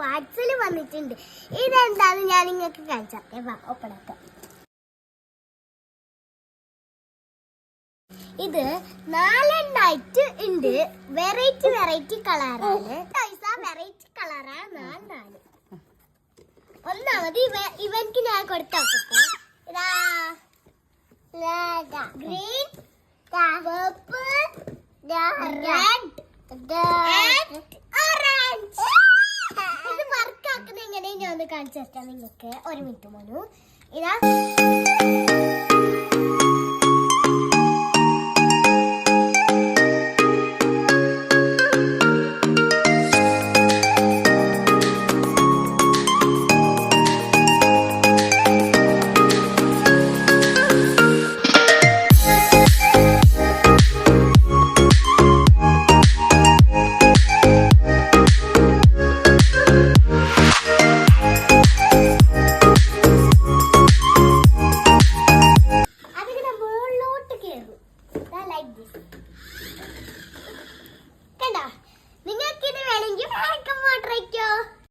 Parcel വന്നിട്ടുണ്ട്. ഇതെന്താന്ന് ഞാൻ നിങ്ങൾക്ക് കാണിച്ചേ. ഒപ്പടക്ക ഇത് 4 ഉണ്ട്. വെറൈറ്റി കളറാണ്. വെറൈറ്റി കളറാണ് 4. ഒന്നാമത് ഇവൻക്ക് ഞാൻ കൊടുത്തോക്കട്ടെ. Green, purple, red, orange. ഇത് വർക്ക് ആക്കുന്ന എങ്ങനെയാ ഞാൻ ഒന്ന് കാണിച്ചു തരാം നിങ്ങൾക്ക്. 1 മിനിറ്റ് മോനു. ഇതാ